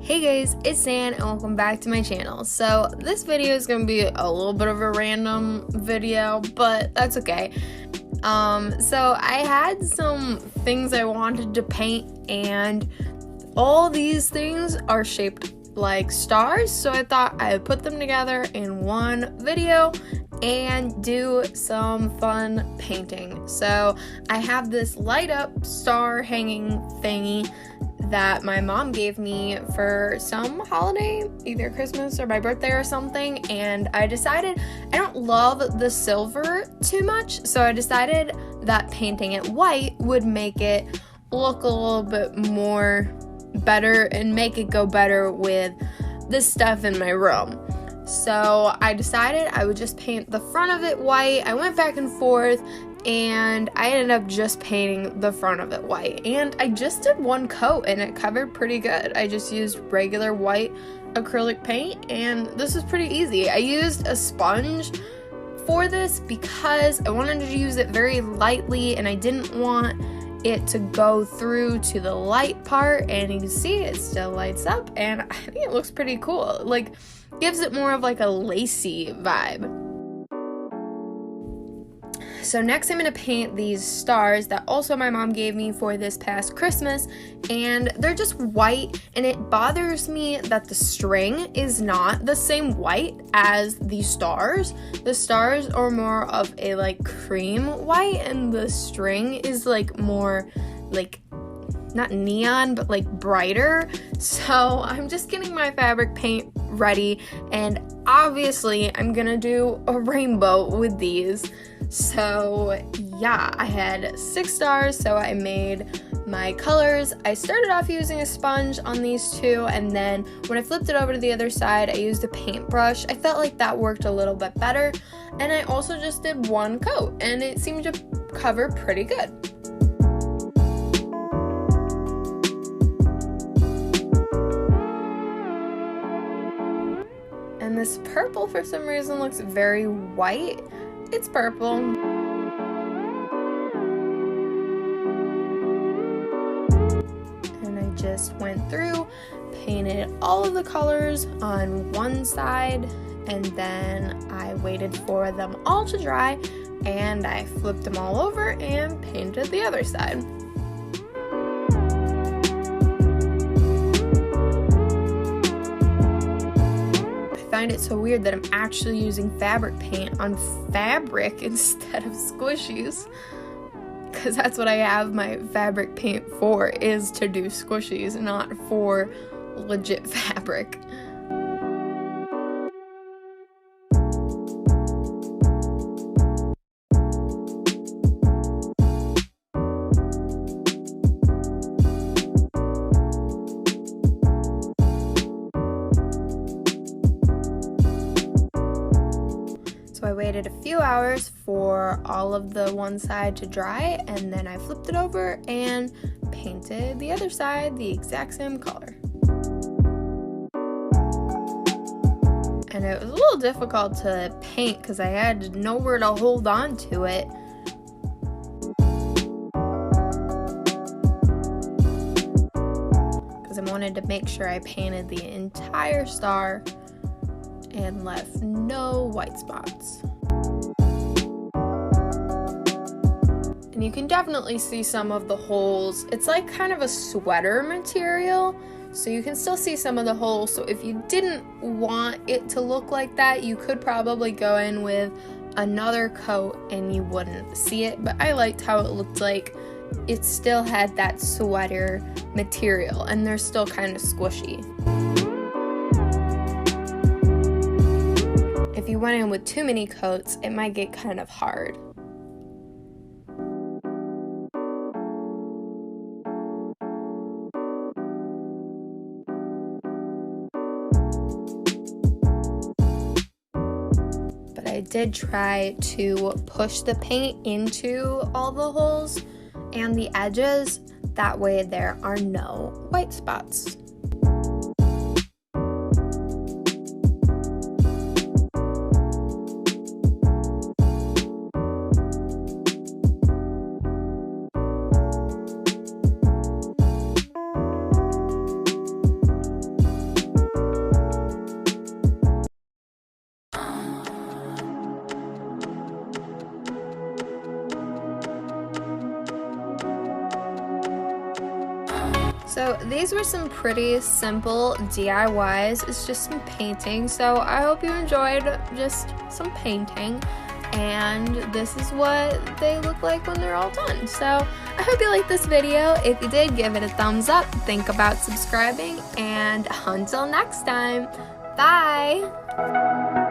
Hey guys, it's San and welcome back to my channel. So this video is going to be a little bit of a random video, but that's okay. So I had some things I wanted to paint and all these things are shaped like stars, so I thought I would put them together in one video and do some fun painting. So I have this light up star hanging thingy that my mom gave me for some holiday, either Christmas or my birthday or something, and I decided I don't love the silver too much, so I decided that painting it white would make it look a little bit more better and make it go better with the stuff in my room. So I decided I would just paint the front of it white. I went back and forth and I ended up just painting the front of it white, and I just did one coat and it covered pretty good. I just used regular white acrylic paint and this is pretty easy. I used a sponge for this because I wanted to use it very lightly and I didn't want it to go through to the light part, and you can see it still lights up and I think it looks pretty cool. Like, gives it more of like a lacy vibe. So next I'm going to paint these stars that also my mom gave me for this past Christmas, and they're just white, and it bothers me that the string is not the same white as the stars. The stars are more of a like cream white and the string is like more like not neon but like brighter. So I'm just getting my fabric paint ready, and obviously I'm gonna do a rainbow with these. So yeah, I had 6 stars, so I made my colors. I started off using a sponge on these two, and then when I flipped it over to the other side, I used a paintbrush. I felt like that worked a little bit better, and I also just did one coat, and it seemed to cover pretty good. And this purple for some reason looks very white. It's purple. And I just went through, painted all of the colors on one side, and then I waited for them all to dry, and I flipped them all over and painted the other side. I find it so weird that I'm actually using fabric paint on fabric instead of squishies, because that's what I have my fabric paint for, is to do squishies, not for legit fabric. So I waited a few hours for all of the one side to dry, and then I flipped it over and painted the other side the exact same color. And it was a little difficult to paint because I had nowhere to hold on to it. Because I wanted to make sure I painted the entire star and left no white spots. And you can definitely see some of the holes. It's like kind of a sweater material, so you can still see some of the holes. So if you didn't want it to look like that, you could probably go in with another coat and you wouldn't see it, but I liked how it looked like it still had that sweater material and they're still kind of squishy. If you went in with too many coats, it might get kind of hard. But I did try to push the paint into all the holes and the edges. That way there are no white spots. these were some pretty simple DIYs. It's just some painting, so I hope you enjoyed just some painting. And this is what they look like when they're all done. So I hope you liked this video. If you did, give it a thumbs up, think about subscribing, and until next time, bye!